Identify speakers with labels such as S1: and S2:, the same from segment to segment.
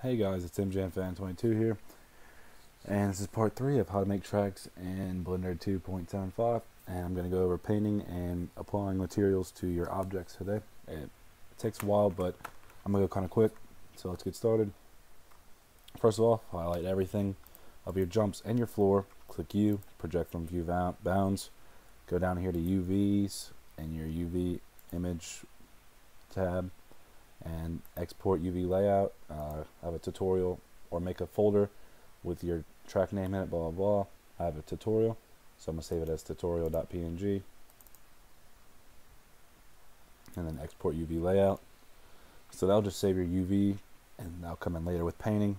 S1: Hey guys, it's MJFan22 here, and this is part 3 of how to make tracks in Blender 2.75, and I'm going to go over painting and applying materials to your objects today. It takes a while, but I'm going to go kind of quick, so let's get started. First of all, highlight everything of your jumps and your floor, click U, project from view bounds, go down here to UVs and your UV image tab, and export UV layout. Have a tutorial or make a folder with your track name in it, blah blah blah. I have a tutorial, so I'm gonna save it as tutorial.png, and then export UV layout. So that'll just save your UV, and that'll come in later with painting.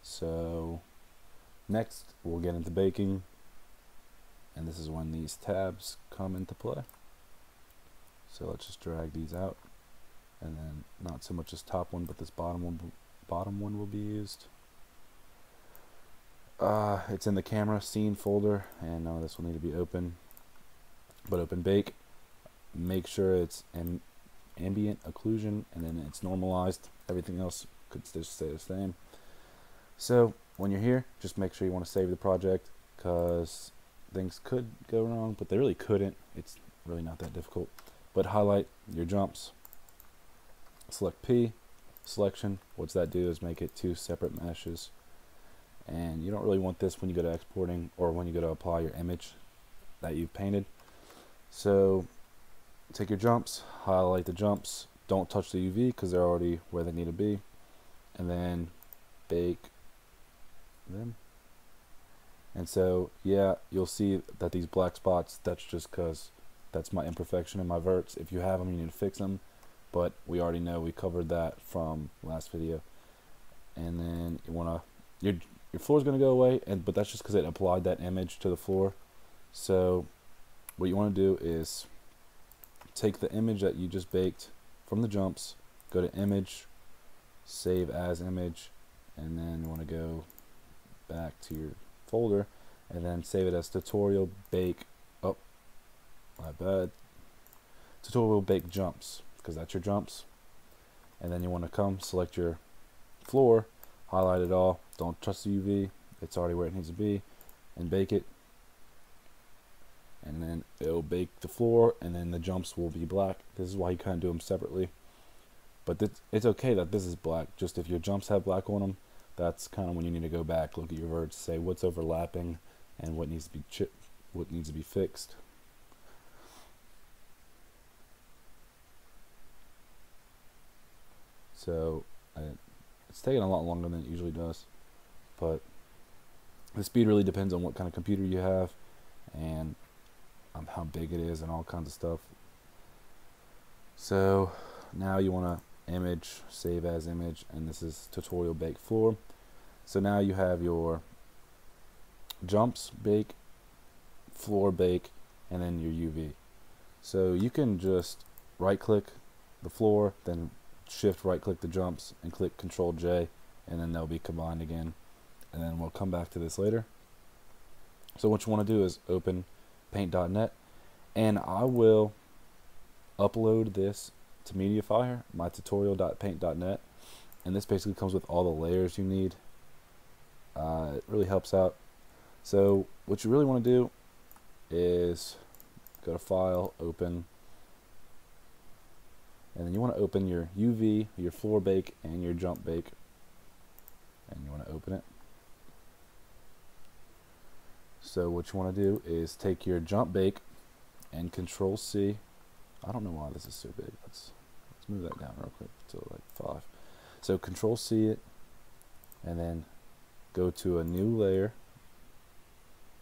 S1: So next we'll get into baking, and this is when these tabs come into play. So let's just drag these out, and then not so much this top one, but this bottom one will be used. It's in the camera scene folder, and none of this will need to be open, but open bake. Make sure it's in ambient occlusion, and then it's normalized. Everything else could just stay the same. So when you're here, just make sure you want to save the project, because things could go wrong, but they really couldn't. It's really not that difficult. But highlight your jumps, select P, selection. What's that do is make it two separate meshes, and you don't really want this when you go to exporting or when you go to apply your image that you've painted. So take your jumps, highlight the jumps, don't touch the UV because they're already where they need to be, and then bake them. And so yeah, you'll see that these black spots, that's just because that's my imperfection in my verts. If you have them, you need to fix them, but we already know, we covered that from last video. And then you want to, your floor is going to go away, but that's just because it applied that image to the floor. So what you want to do is take the image that you just baked from the jumps, go to image, save as image, and then you want to go back to your folder and then save it as tutorial bake. Oh, my bad. Tutorial bake jumps, because that's your jumps. And then you want to come select your floor, highlight it all, don't touch the UV, it's already where it needs to be, and bake it. And then it'll bake the floor, and then the jumps will be black. This is why you kind of do them separately, but it's okay that this is black. Just if your jumps have black on them, that's kind of when you need to go back, look at your verts, say what's overlapping and what needs to be what needs to be fixed. So it's taking a lot longer than it usually does, but the speed really depends on what kind of computer you have and how big it is and all kinds of stuff. So now you want to image, save as image, and this is tutorial bake floor. So now you have your jumps bake, floor bake, and then your UV. So you can just right click the floor, then shift right click the jumps and click Control J, and then they'll be combined again, and then we'll come back to this later. So what you want to do is open paint.net, and I will upload this to Mediafire, my tutorial.paint.net, and this basically comes with all the layers you need. It really helps out. So what you really want to do is go to File, Open, and then you want to open your UV, your floor bake, and your jump bake, and you want to open it. So what you want to do is take your jump bake and Control C. I don't know why this is so big. Let's move that down real quick to like 5. So Control C it, and then go to a new layer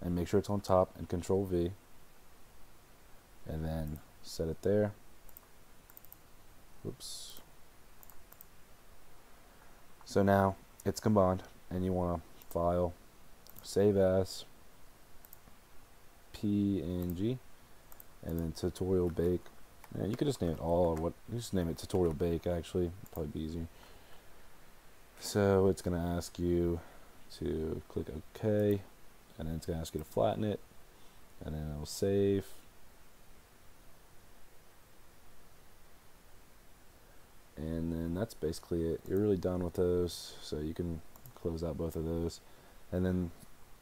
S1: and make sure it's on top, and Control V, and then set it there. Oops. So now it's combined, and you want to file, save as, PNG, and then tutorial bake. Yeah, you could just name it all, or what? You just name it tutorial bake. Actually, probably be easier. So it's going to ask you to click OK, and then it's going to ask you to flatten it, and then it'll save. And then that's basically it. You're really done with those, so you can close out both of those. And then,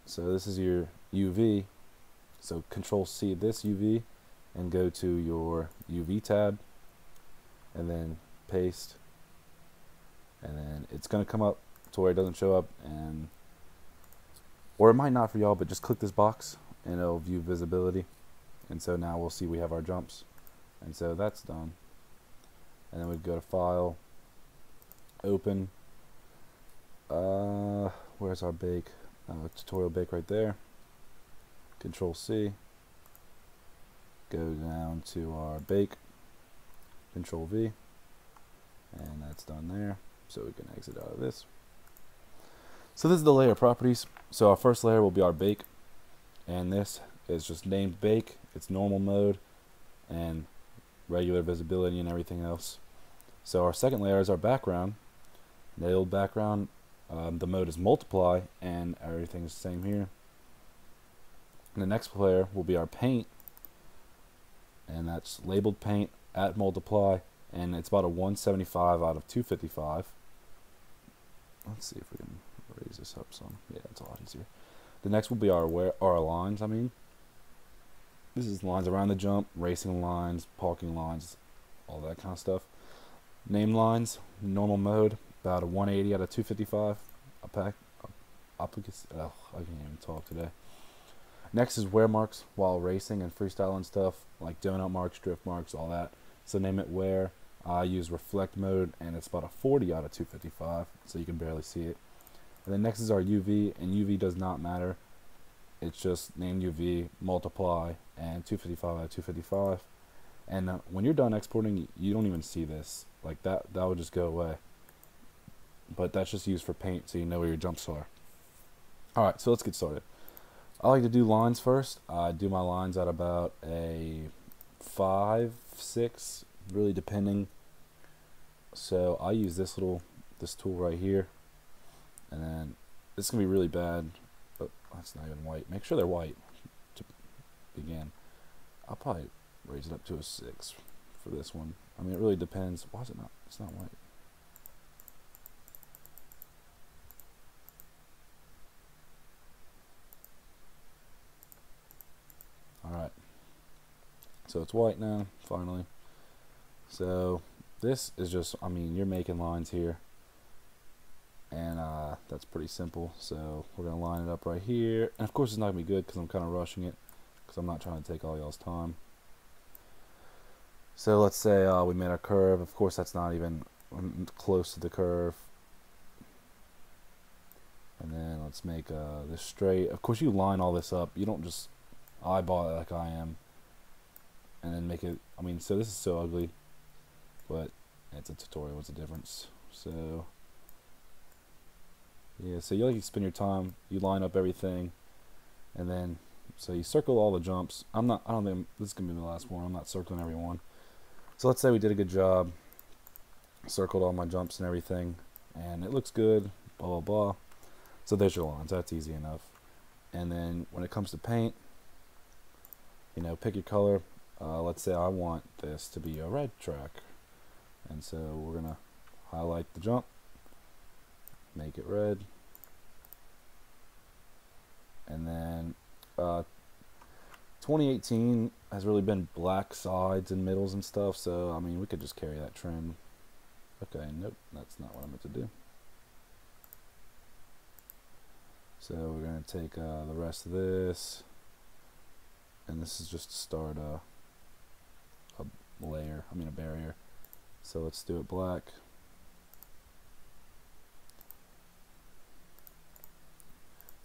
S1: so this is your UV. So Control C this UV and go to your UV tab and then paste. And then it's going to come up to where it doesn't show up, and or it might not for y'all, but just click this box and it'll view visibility. And so now we'll see we have our jumps. And so that's done. And then we go to File, Open. Where's our bake? Tutorial bake right there. Control C. Go down to our bake. Control V. And that's done there. So we can exit out of this. So this is the layer properties. So our first layer will be our bake. And this is just named bake. It's normal mode and regular visibility and everything else. So our second layer is our background. Nailed background. The mode is multiply and everything is the same here. And the next layer will be our paint. And that's labeled paint at multiply. And it's about a 175 out of 255. Let's see if we can raise this up some. Yeah, it's a lot easier. The next will be our lines, This is lines around the jump, racing lines, parking lines, all that kind of stuff. Name lines, normal mode, about a 180 out of 255. I can't even talk today. Next is wear marks while racing and freestyle and stuff, like donut marks, drift marks, all that. So name it wear. I use reflect mode, and it's about a 40 out of 255, so you can barely see it. And then next is our UV, and UV does not matter. It's just named UV, multiply, and 255 out of 255. And when you're done exporting, you don't even see this. Like that will just go away. But that's just used for paint, so you know where your jumps are. Alright, so let's get started. I like to do lines first. I do my lines at about a 5, 6, really depending. So I use this tool right here. And then this is going to be really bad. Oh, that's not even white. Make sure they're white to begin. I'll probably raise it up to a 6 for this one. I mean, it really depends. Why is it not? It's not white. Alright. So it's white now, finally. So this is just, you're making lines here. And that's pretty simple. So we're going to line it up right here. And of course it's not going to be good because I'm kind of rushing it, because I'm not trying to take all y'all's time. So let's say we made our curve. Of course that's not even close to the curve. And then let's make this straight. Of course you line all this up. You don't just eyeball it like I am. And then make it, so this is so ugly. But it's a tutorial, what's the difference? So yeah, so you spend your time, you line up everything, and then so you circle all the jumps. I don't think this is gonna be the last one. I'm not circling every one. So let's say we did a good job, circled all my jumps and everything, and it looks good, blah blah blah. So there's your lines, that's easy enough. And then when it comes to paint, pick your color. Let's say I want this to be a red track. And so we're gonna highlight the jump, make it red, and then 2018 has really been black sides and middles and stuff, so we could just carry that trend. Okay, nope, that's not what I meant to do. So we're gonna take the rest of this, and this is just to start a layer, a barrier. So let's do it black.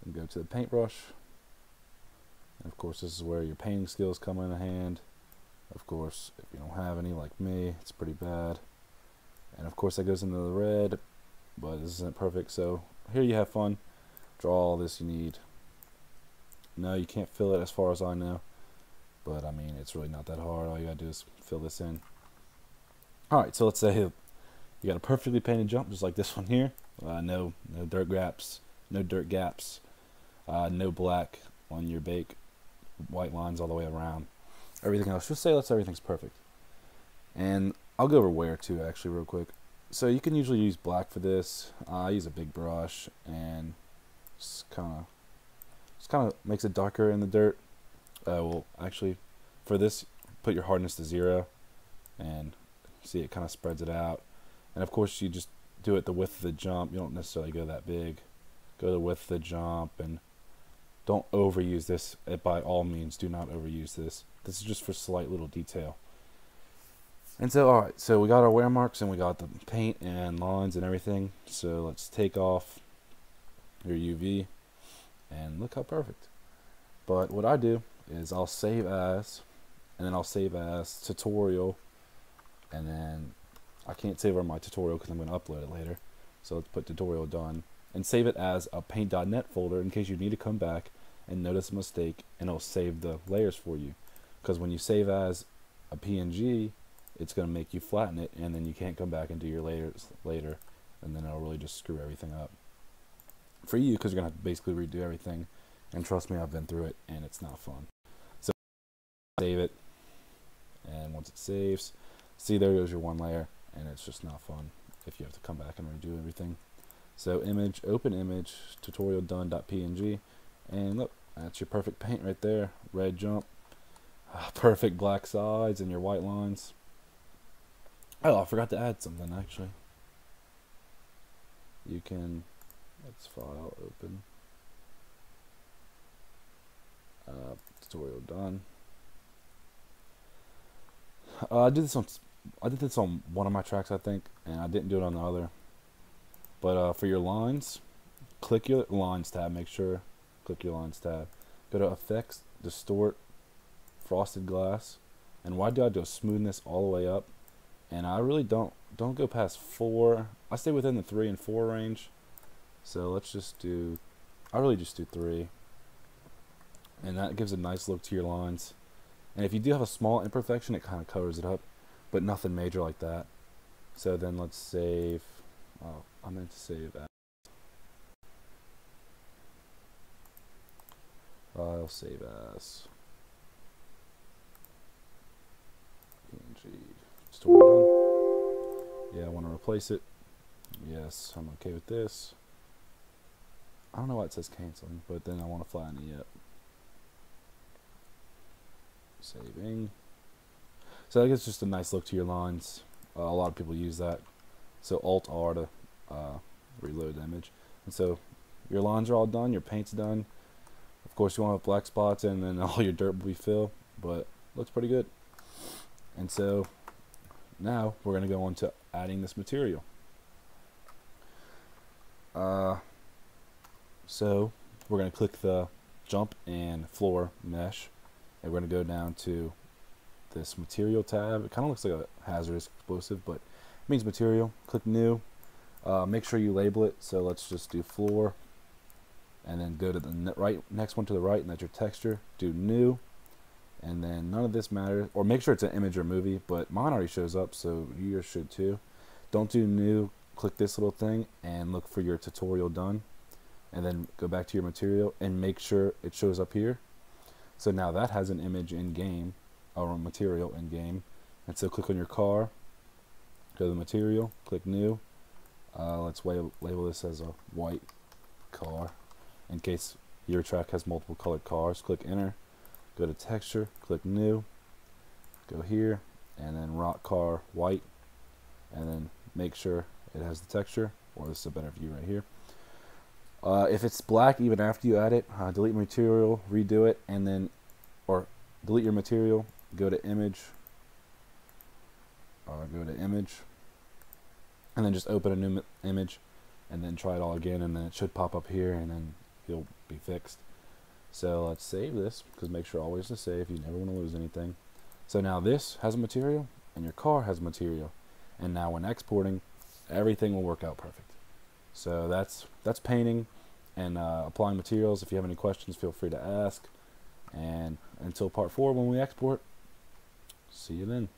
S1: And go to the paintbrush. And of course this is where your painting skills come in hand. Of course, if you don't have any like me, it's pretty bad. And of course that goes into the red, but this isn't perfect, so here you have fun. Draw all this you need. No, you can't fill it as far as I know. But it's really not that hard. All you gotta do is fill this in. Alright, so let's say you got a perfectly painted jump, just like this one here. No dirt gaps, no black on your bake, white lines all the way around. Everything else, just say everything's perfect. And I'll go over wear too, actually, real quick. So you can usually use black for this. I use a big brush, and just kind of makes it darker in the dirt. Well, actually, for this, put your hardness to 0, and see it kind of spreads it out. And of course, you just do it the width of the jump. You don't necessarily go that big. Go the width of the jump, and don't overuse this. By all means, do not overuse this. This is just for slight little detail. And so, alright, so we got our wear marks, and we got the paint and lines and everything. So let's take off your UV, and look how perfect. But what I do is I'll save as, and then I'll save as tutorial, and then I can't save on my tutorial because I'm going to upload it later. So let's put tutorial done, and save it as a paint.net folder in case you need to come back and notice a mistake, and it'll save the layers for you. Because when you save as a PNG, it's going to make you flatten it, and then you can't come back and do your layers later, and then it'll really just screw everything up for you, because you're going to have to basically redo everything. And trust me, I've been through it, and it's not fun. So save it, and once it saves, see, there goes your one layer, and it's just not fun if you have to come back and redo everything. So image, open image, tutorial done.png, and look, that's your perfect paint right there. Red jump, perfect black sides, and your white lines. Oh, I forgot to add something actually. You can, let's file, open, tutorial done. I did this on one of my tracks, I think, and I didn't do it on the other. But for your lines, click your lines tab. Make sure, click your lines tab. Go to effects, distort, frosted glass, and what I do is smoothness all the way up. And I really don't go past 4. I stay within the 3 and 4 range. So let's just do, I really just do 3. And that gives a nice look to your lines. And if you do have a small imperfection, it kind of covers it up, but nothing major like that. So then let's save, oh, I meant to save as. I'll save as PNG. Store done. Yeah, I want to replace it. Yes, I'm okay with this. I don't know why it says canceling, but then I want to flatten it yet. Saving. So that gives just a nice look to your lines. A lot of people use that. So Alt R to reload the image. And so your lines are all done, your paint's done. Of course you won't have black spots, and then all your dirt will be filled, but looks pretty good. And so now we're going to go on to adding this material. So we're going to click the jump and floor mesh, and we're going to go down to this material tab. It kind of looks like a hazardous explosive, but it means material. Click new. Make sure you label it. So let's just do floor, and then go to the next one to the right, and that's your texture. Do new, and then none of this matters, or make sure it's an image or movie, but mine already shows up, so yours should too. Don't do new. Click this little thing and look for your tutorial done, and then go back to your material and make sure it shows up here. So now that has an image in game, or a material in game. And so click on your car, go to the material, click new. Let's label this as a white car in case your track has multiple colored cars. Click enter, go to texture, click new, go here, and then rock car white, and then make sure it has the texture, or this is a better view right here. If it's black even after you add it, delete material, redo it, and then, or delete your material, go to image, and then just open a new image, and then try it all again, and then it should pop up here, and then you'll be fixed. So let's save this, because make sure always to save. You never want to lose anything. So now this has a material, and your car has material, and now when exporting, everything will work out perfect. So that's painting and applying materials. If you have any questions, feel free to ask. And until part 4, when we export, see you then.